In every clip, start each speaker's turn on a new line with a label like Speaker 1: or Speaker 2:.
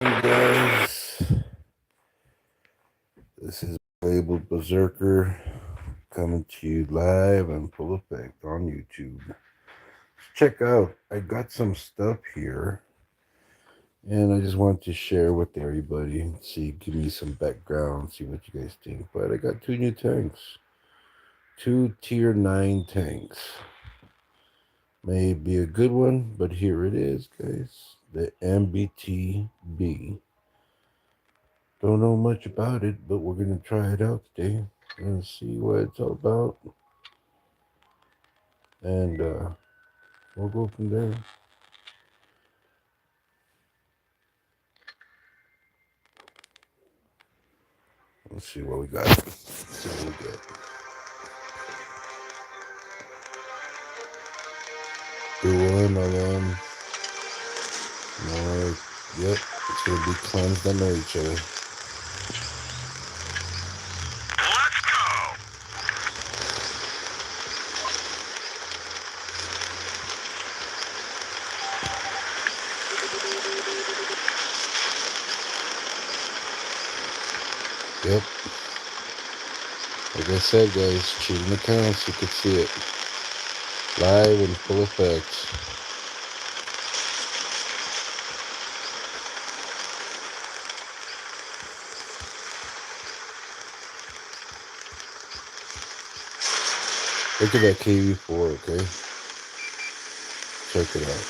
Speaker 1: Hey guys, this is Labeled Berserker coming to you live and full effect on YouTube. Check out, I got some stuff here and I just wanted to share with everybody. See, give me some background, see what you guys think. But I got two new tanks, two tier 9 tanks. May be a good one, but here it is, guys. The MBTB. Don't know much about it, but we're going to try it out today and see what it's all about. And we'll go from there. Let's see what we got. Let's see what we get. Do one of them. No, yep, it's going to be clones that know each other.
Speaker 2: Let's go!
Speaker 1: Yep. Like I said, guys, cheating accounts, you could see it live in full effect. Look at that KV4, okay? Check it out.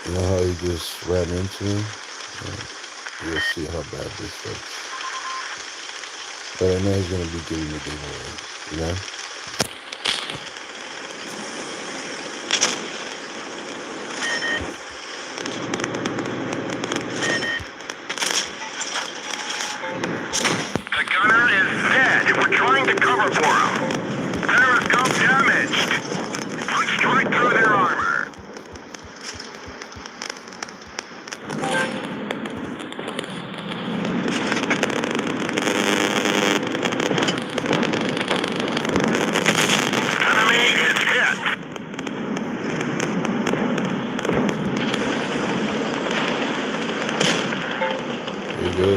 Speaker 1: You know how he just ran into me? You'll see how bad this looks. But I know he's going to be giving the game away, you know?
Speaker 2: The gunner is dead. We're trying to cover for him. Periscope damaged. Punched right through their armor. Enemy is hit.
Speaker 1: There you go.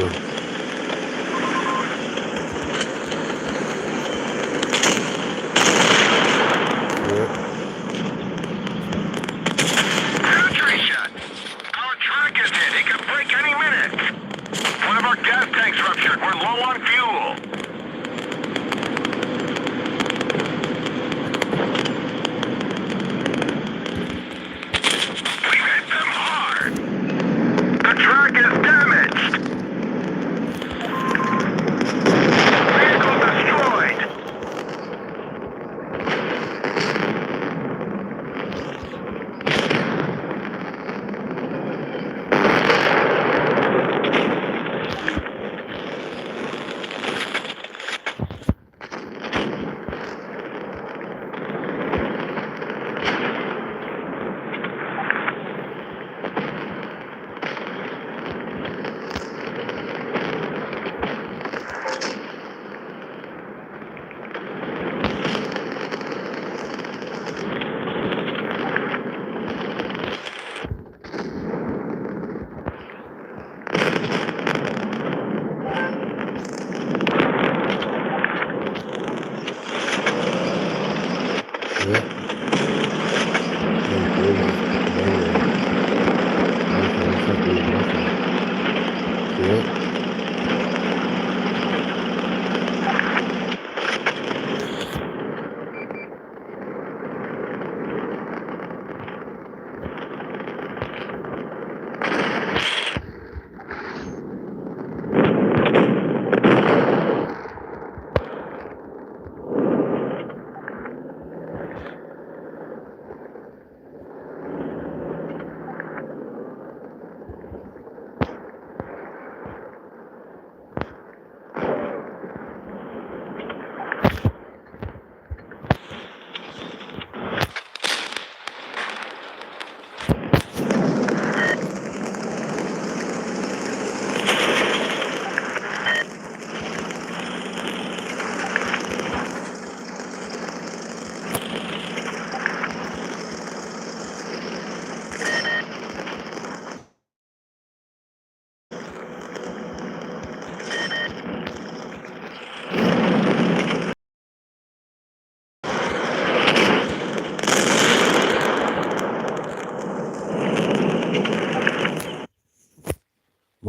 Speaker 2: Penetration. Our track is hit. It could break any minute. One of our gas tanks ruptured. We're low on fuel. We hit them hard. The track is damaged.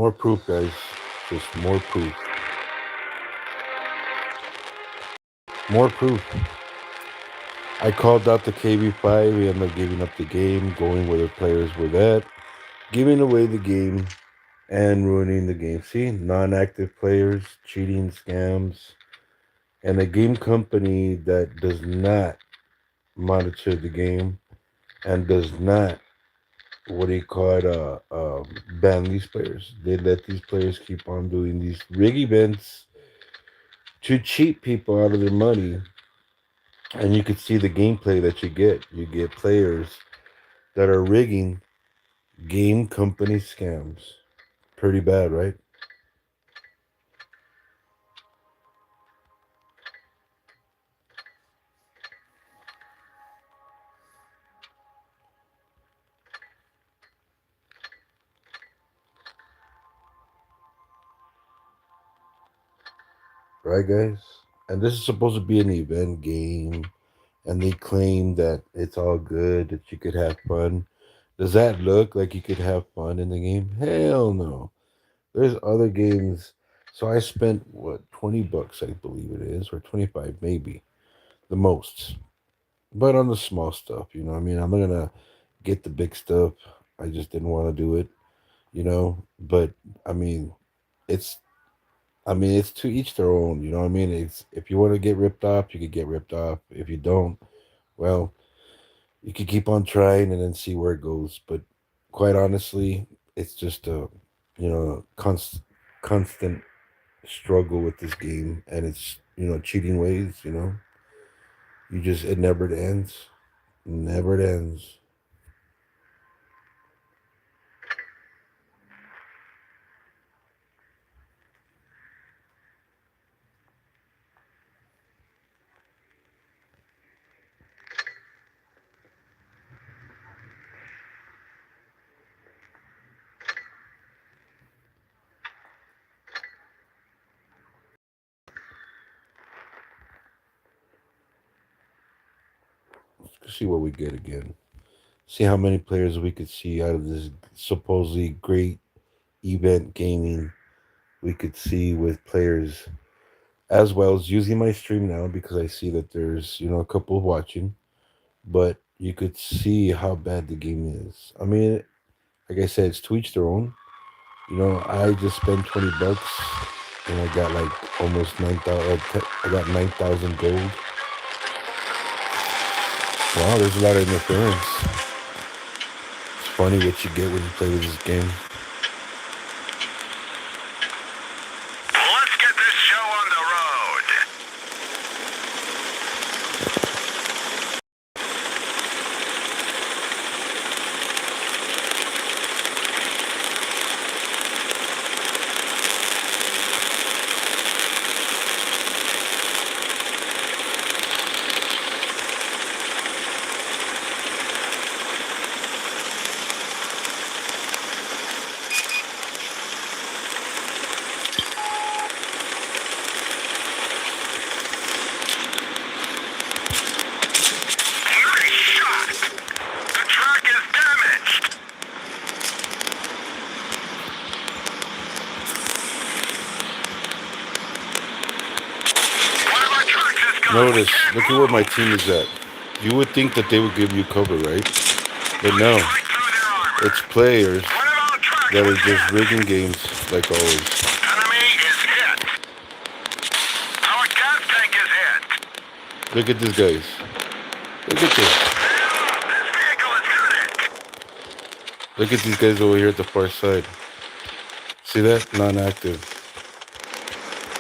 Speaker 1: More proof, guys. Just more proof. More proof. I called out the KB5. We ended up giving up the game, going where the players were at, giving away the game, and ruining the game. See, non-active players, cheating, scams, and a game company that does not monitor the game and does not, what do you call it, ban these players. They let these players keep on doing these rig events to cheat people out of their money. And you can see the gameplay that you get. You get players that are rigging game company scams. Pretty bad, right? Right, guys? And this is supposed to be an event game, and they claim that it's all good, that you could have fun. Does that look like you could have fun in the game? Hell no. There's other games. So I spent, what, 20 bucks, I believe it is, or 25 maybe, the most. But on the small stuff, you know, I mean, I'm not gonna get the big stuff. I just didn't want to do it, you know. But I mean, it's it's to each their own, you know what I mean? It's if you want to get ripped off, you could get ripped off. If you don't, well, you could keep on trying and then see where it goes. But quite honestly, it's just a constant struggle with this game, and it's cheating ways. You just it never ends, never ends. Let's see what we get again. See how many players we could see out of this supposedly great event gaming. We could see with players as well as using my stream now because I see that there's a couple watching, but you could see how bad the game is. I mean, like I said, it's to each their own. I just spent 20 bucks and I got like almost 9,000. I got 9,000 gold. Wow, there's a lot of interference. It's funny what you get when you play with this game.
Speaker 2: Let's get this show on the road.
Speaker 1: Notice, look at where my team is at. You would think that they would give you cover, right? But no, it's players that are just rigging games like always.
Speaker 2: Enemy is hit. Our gas tank is hit.
Speaker 1: Look at these guys. Look at this.
Speaker 2: This vehicle is hit.
Speaker 1: Look at these guys over here at the far side. See that? Non-active.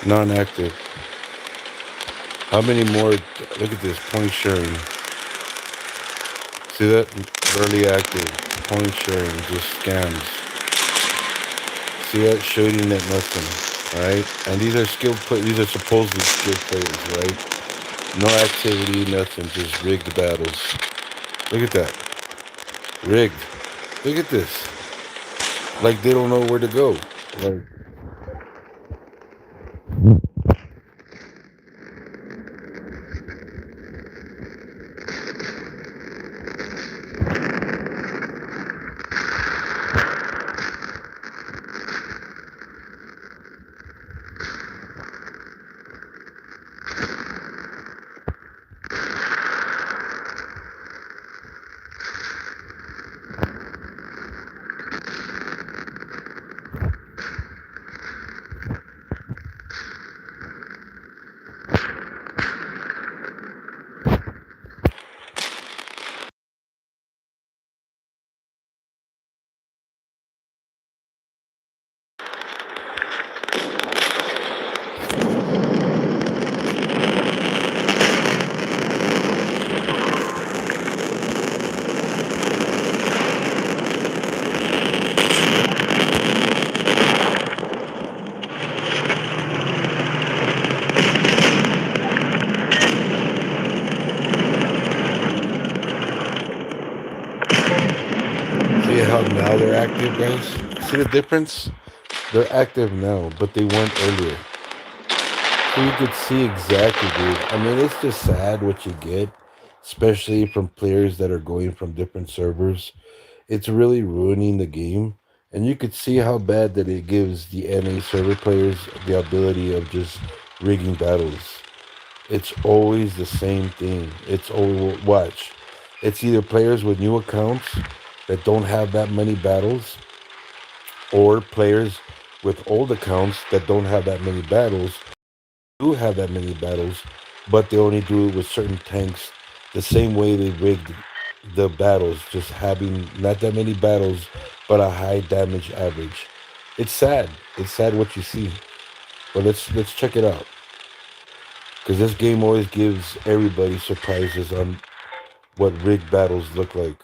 Speaker 1: Non-active. How many more? Look at this. Point sharing. See that? Barely active. Point sharing. Just scams. See that? Shooting at nothing. Alright? And these are skilled players. These are supposedly skilled players, right? No activity, nothing. Just rigged battles. Look at that. Rigged. Look at this. Like they don't know where to go. Like. how now they're active, guys? See the difference? They're active now, but they weren't earlier. So you could see exactly, dude. I mean, it's just sad what you get, especially from players that are going from different servers. It's really ruining the game. And you could see how bad that it gives the NA server players the ability of just rigging battles. It's always the same thing. It's always, watch. It's either players with new accounts that don't have that many battles, or players with old accounts that don't have that many battles, do have that many battles, but they only do it with certain tanks the same way they rigged the battles, just having not that many battles, but a high damage average. It's sad. It's sad what you see. But let's check it out. Because this game always gives everybody surprises on what rigged battles look like.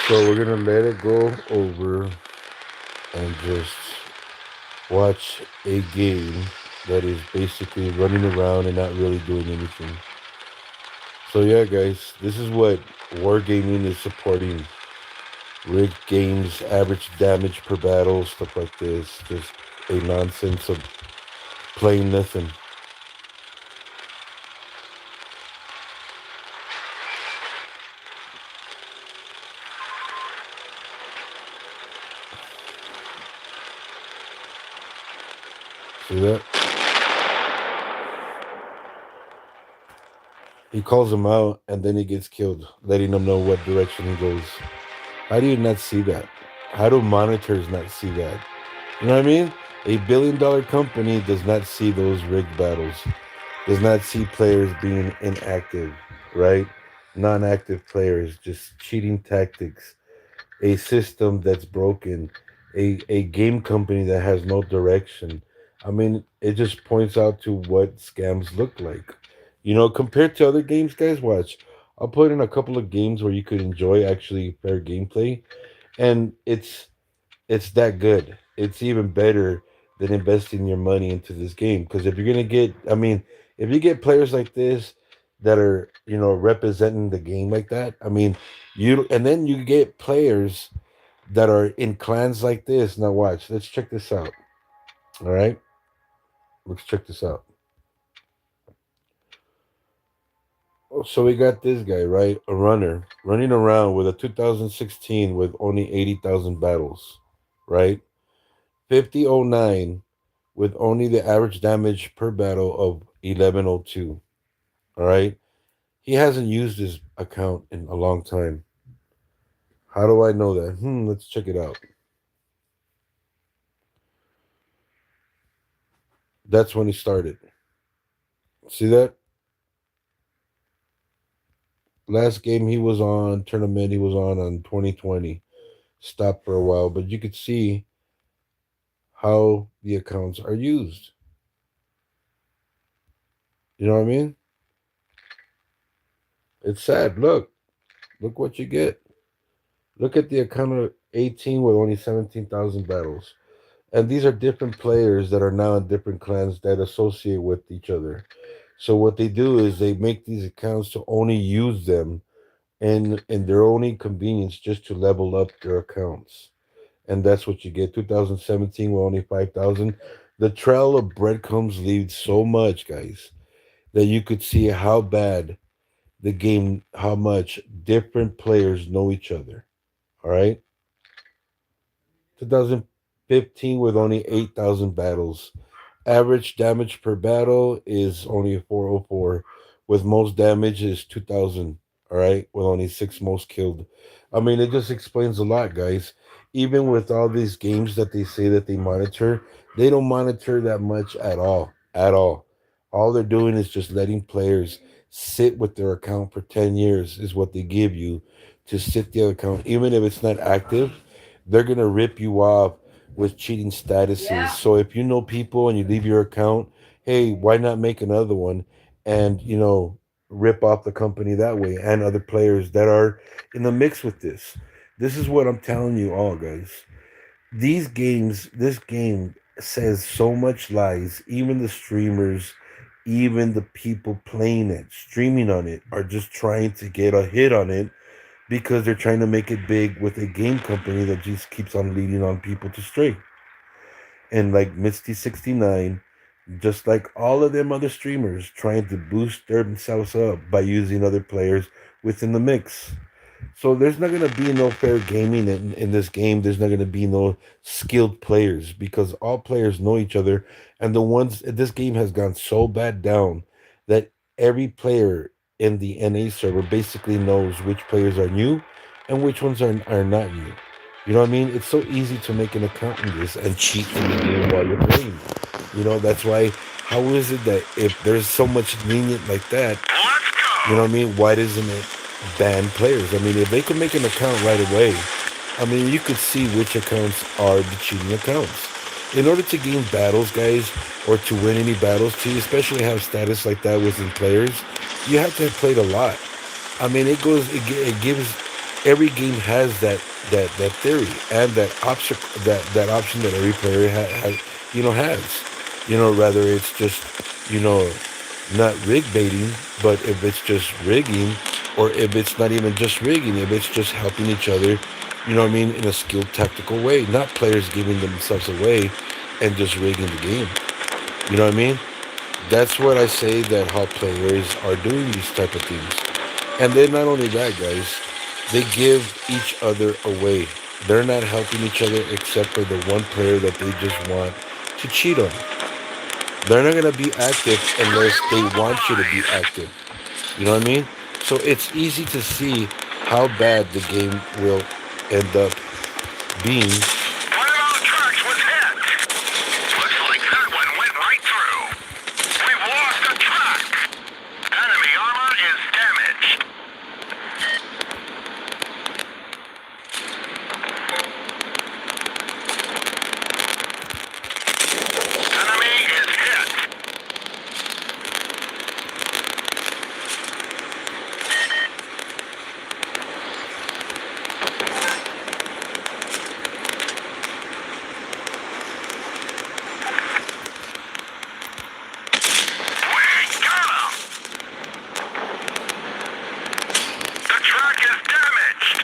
Speaker 1: So we're gonna let it go over and just watch a game that is basically running around and not really doing anything. So yeah, guys, this is what Wargaming is supporting. Rigged games, average damage per battle, stuff like this. Just a nonsense of playing nothing. See that? He calls him out and then he gets killed, letting them know what direction he goes. How do you not see that? How do monitors not see that? You know what I mean? $1 billion company does not see those rigged battles, does not see players being inactive, right? Non active players, just cheating tactics, a system that's broken, a game company that has no direction. I mean, it just points out to what scams look like. You know, compared to other games, guys, watch. I'll put in a couple of games where you could enjoy actually fair gameplay, and it's that good. It's even better than investing your money into this game. Because if you're gonna get, I mean, if you get players like this that are, you know, representing the game like that, I mean, you and then you get players that are in clans like this. Now watch, let's check this out. All right, let's check this out. So we got this guy, right? A runner running around with a 2016 with only 80,000 battles, right? 5009 with only the average damage per battle of 1102. All right. He hasn't used his account in a long time. How do I know that? Let's check it out. That's when he started. See that? Last game he was on, tournament he was on 2020. Stopped for a while, but you could see how the accounts are used. You know what I mean? It's sad. Look what you get. Look at the account of 18 with only 17,000 battles. And these are different players that are now in different clans that associate with each other. So what they do is they make these accounts to only use them in their own inconvenience just to level up their accounts. And that's what you get. 2017 with only 5,000. The trail of breadcrumbs leads so much, guys, that you could see how bad the game, how much different players know each other. All right. 2015 with only 8,000 battles. Average damage per battle is only 404, with most damage is 2,000. All right, with only six most killed. I mean, it just explains a lot, guys. Even with all these games that they say that they monitor, they don't monitor that much at all. At all. All they're doing is just letting players sit with their account for 10 years, is what they give you to sit the account. Even if it's not active, they're going to rip you off with cheating statuses. Yeah. So if you know people and you leave your account, hey, why not make another one and, rip off the company that way and other players that are in the mix with this. This is what I'm telling you all, guys. This game says so much lies. Even the streamers, even the people playing it, streaming on it, are just trying to get a hit on it because they're trying to make it big with a game company that just keeps on leading on people to stray. And like Misty69, just like all of them other streamers trying to boost themselves up by using other players within the mix. So there's not going to be no fair gaming in this game. There's not going to be no skilled players because all players know each other. And the ones, this game has gone so bad down that every player in the NA server basically knows which players are new and which ones are not new. You know what I mean? It's so easy to make an account in this and cheat in the game while you're playing. That's why, how is it that if there's so much lenient like that, you know what I mean? Why doesn't it ban players? I mean, if they could make an account right away, I mean, you could see which accounts are the cheating accounts. In order to gain battles, guys, or to win any battles, to especially have status like that within players, you have to have played a lot. I mean, it gives every game has that theory and that option that every player has. Rather it's just you know not rig baiting, but if it's just rigging, or if it's not even just rigging, if it's just helping each other, what I mean, in a skilled tactical way, not players giving themselves away and just rigging the game. You know what I mean? That's what I say, that how players are doing these type of things. And then not only that, guys, they give each other away. They're not helping each other except for the one player that they just want to cheat on. They're not gonna be active unless they want you to be active. You know what I mean? So it's easy to see how bad the game will end up being.
Speaker 2: One of those trucks was hit. Looks like that one went right through. We've lost a truck. Enemy armor is damaged. Enemy is hit. We got him. The truck is damaged.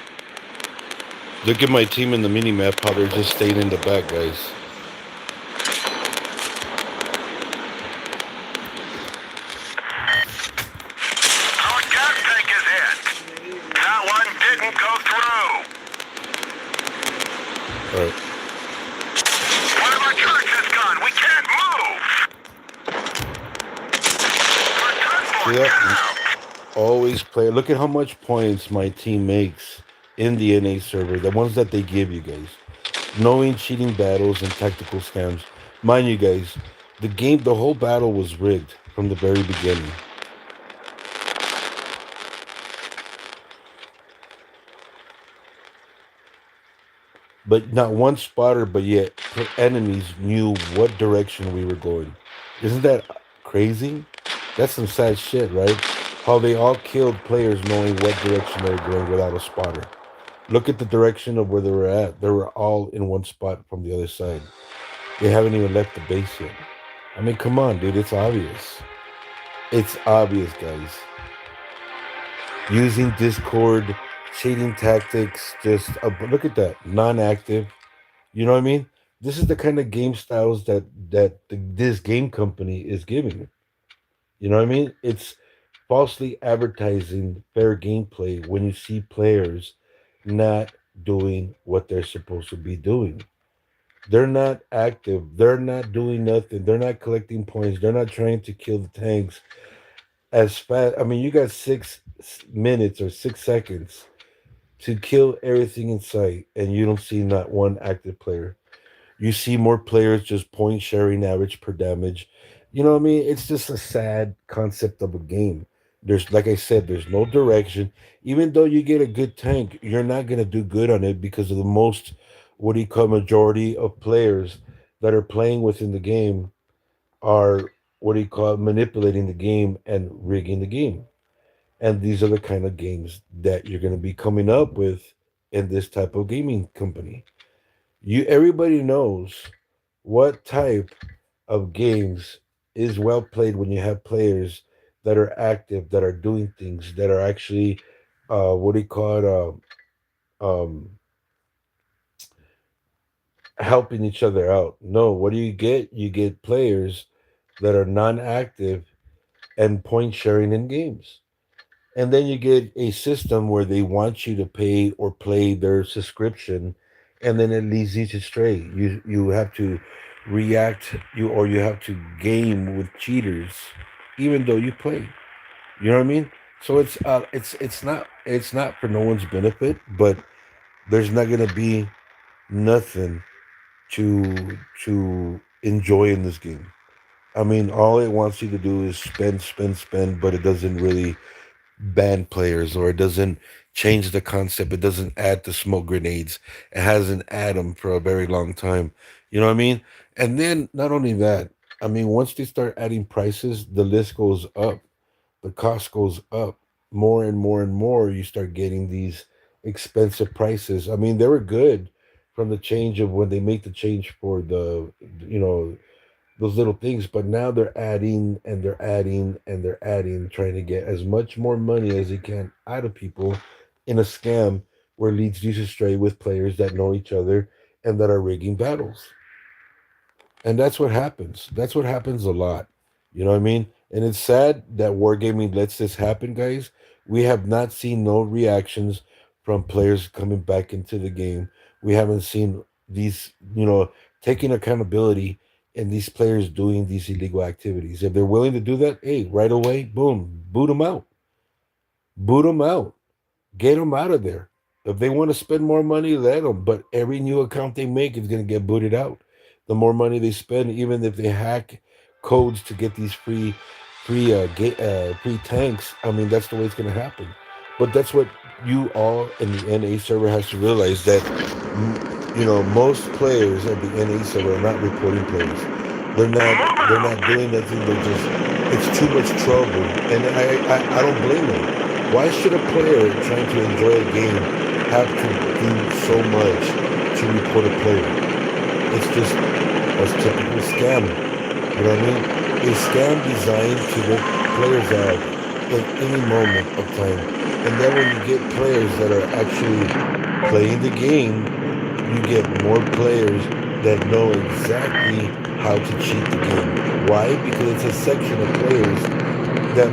Speaker 1: Look at my team in the mini map, how they're just staying in the back, guys.
Speaker 2: Our gas tank is hit. That one didn't go through.
Speaker 1: All right.
Speaker 2: One of our trucks is gone. We can't move. Our
Speaker 1: See
Speaker 2: gunboat got
Speaker 1: that?
Speaker 2: out.
Speaker 1: Always play. Look at how much points my team makes in the NA server. The ones that they give you guys, knowing cheating battles and tactical scams. Mind you, guys, the whole battle was rigged from the very beginning. But not one spotter, but yet enemies knew what direction we were going. Isn't that crazy? That's some sad shit, right? How they all killed players knowing what direction they were going without a spotter. Look at the direction of where they were at. They were all in one spot from the other side. They haven't even left the base yet. I mean, come on, dude. It's obvious. It's obvious, guys. Using Discord, cheating tactics. Just look at that. Non-active. You know what I mean? This is the kind of game styles this game company is giving. You know what I mean? It's falsely advertising fair gameplay when you see players not doing what they're supposed to be doing. They're not active. They're not doing nothing. They're not collecting points. They're not trying to kill the tanks as fast. I mean, you got 6 minutes or 6 seconds to kill everything in sight, and you don't see not one active player. You see more players just point sharing average per damage. You know what I mean? It's just a sad concept of a game. There's, like I said, there's no direction. Even though you get a good tank, you're not gonna do good on it because of the most, what do you call, majority of players that are playing within the game are, what do you call it, manipulating the game and rigging the game. And these are the kind of games that you're gonna be coming up with in this type of gaming company. Everybody knows what type of games is well played when you have players that are active, that are doing things, that are actually, what do you call it, helping each other out. No, what do you get? You get players that are non-active and point sharing in games. And then you get a system where they want you to pay or play their subscription, and then it leads you to stray. You have to react, you have to game with cheaters, even though you play. You know what I mean? So it's not for no one's benefit, but there's not gonna be nothing to enjoy in this game. I mean, all it wants you to do is spend, spend, spend, but it doesn't really ban players, or it doesn't change the concept. It doesn't add the smoke grenades. It hasn't add them for a very long time. You know what I mean? And then not only that, I mean, once they start adding prices, the list goes up, the cost goes up more and more and more. You start getting these expensive prices. I mean, they were good from the change of when they make the change for the, you know, those little things, but now they're adding and they're adding and they're adding, trying to get as much more money as they can out of people in a scam where it leads you astray with players that know each other and that are rigging battles. And that's what happens. That's what happens a lot. You know what I mean? And it's sad that wargaming lets this happen, guys. We have not seen no reactions from players coming back into the game. We haven't seen these, taking accountability and these players doing these illegal activities. If they're willing to do that, hey, right away, boom, boot them out. Boot them out. Get them out of there. If they want to spend more money, let them. But every new account they make is going to get booted out. The more money they spend, even if they hack codes to get these free tanks, I mean, that's the way it's going to happen. But that's what you all in the NA server has to realize, that most players of the NA server are not reporting players. They're not doing nothing. They're just, it's too much trouble, and I don't blame them. Why should a player trying to enjoy a game have to do so much to report a player? It's just a typical scam. You know what I mean? A scam designed to get players out at any moment of time. And then when you get players that are actually playing the game, you get more players that know exactly how to cheat the game. Why? Because it's a section of players that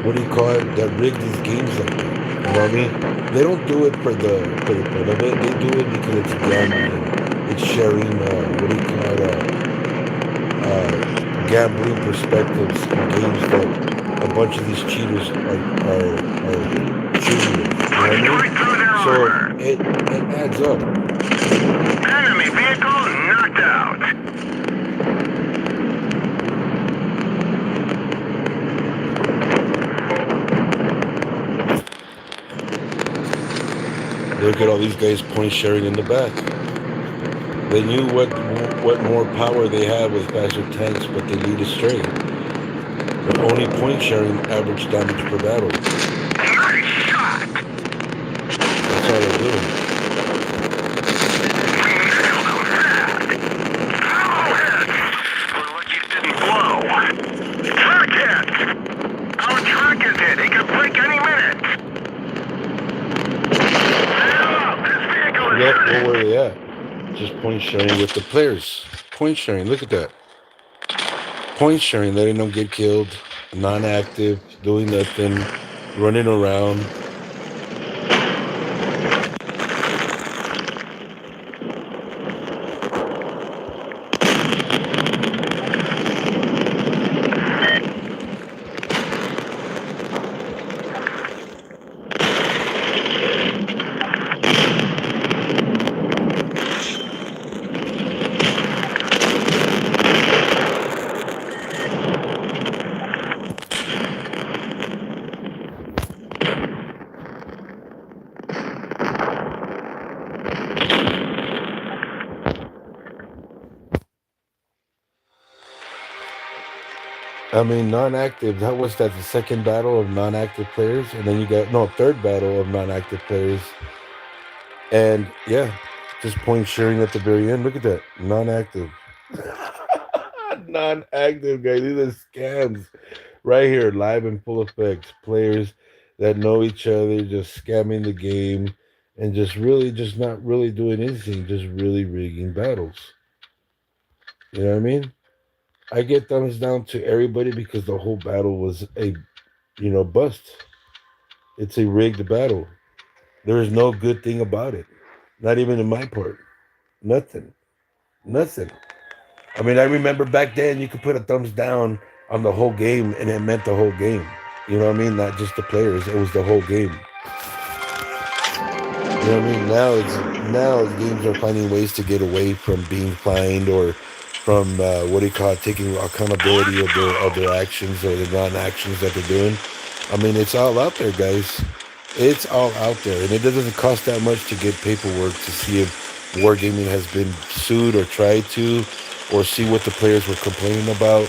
Speaker 1: what do you call it, that rig these games like that. You know what I mean? They don't do it for the fun of it. They do it because it's gambling. It's sharing, what do you call it, gambling perspectives in games that a bunch of these cheaters are cheating with. You know what I
Speaker 2: Right through their
Speaker 1: mean? So
Speaker 2: armor.
Speaker 1: it adds up.
Speaker 2: Enemy vehicle knocked out.
Speaker 1: Look at all these guys point sharing in the back. They knew what more power they had with faster tanks, but they lead astray. They're only point sharing average damage per battle.
Speaker 2: Nice shot.
Speaker 1: That's all they're doing.
Speaker 2: Nailed him.
Speaker 1: point sharing with the players. Point sharing. Look at that. Point sharing, letting them get killed, non-active, doing nothing, running around. I mean, non-active. That was that the second battle of non-active players, and then you got no third battle of non-active players, and yeah, just point sharing at the very end. Look at that, non-active, non-active guys. These are scams right here, live in full effect. Players that know each other, just scamming the game, and just really, just not really doing anything, just really rigging battles. You know what I mean? I get thumbs down to everybody because the whole battle was a bust. It's a rigged battle. There is no good thing about it. Not even in my part. Nothing. Nothing. I mean, I remember back then you could put a thumbs down on the whole game and it meant the whole game. You know what I mean? Not just the players. It was the whole game. You know what I mean? Now games are finding ways to get away from being fined or from what do you call it, taking accountability
Speaker 2: Let's
Speaker 1: of their
Speaker 2: go!
Speaker 1: actions or the non-actions that they're doing. I mean, it's all out there, guys. It's all out there, and it doesn't cost that much to get paperwork to see if wargaming has been sued or tried to, or see what the players were complaining about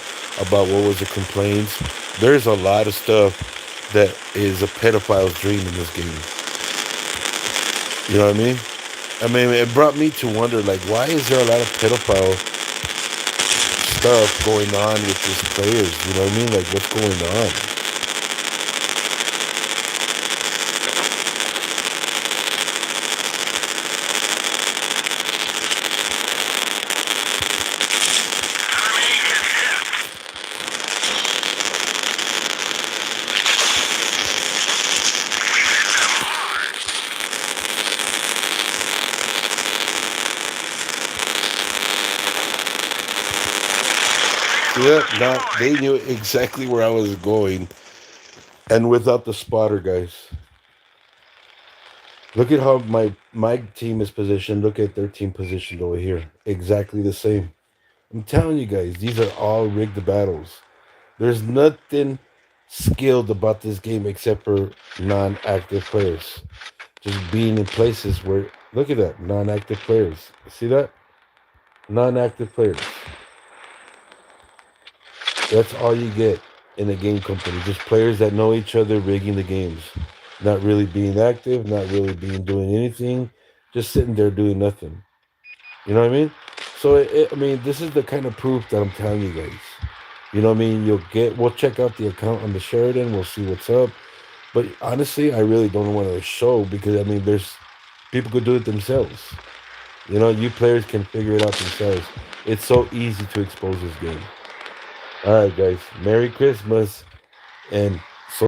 Speaker 1: what was the complaints. There's a lot of stuff that is a pedophile's dream in this game. You know what I mean? I mean, it brought me to wonder, like, why is there a lot of pedophile stuff going on with these players? You know what I mean? Like, what's going on?
Speaker 2: Enemy is hit! We hit them hard!
Speaker 1: See
Speaker 2: Vehicles
Speaker 1: that? Not they
Speaker 2: destroyed!
Speaker 1: knew exactly where I was going, and without the spotter, guys. Look at how my team is positioned. Look at their team positioned over here. Exactly the same. I'm telling you guys, these are all rigged battles. There's nothing skilled about this game except for non-active players. Just being in places where look at that, non-active players. See that? Non-active players. That's all you get in a game company. Just players that know each other rigging the games. Not really being active, not really being doing anything, just sitting there doing nothing. You know what I mean? So I mean, this is the kind of proof that I'm telling you guys. You know what I mean? We'll check out the account on the Sheridan. We'll see what's up. But honestly, I really don't want to show because I mean, there's people could do it themselves. You know, you players can figure it out themselves. It's so easy to expose this game. All right, guys. Merry Christmas and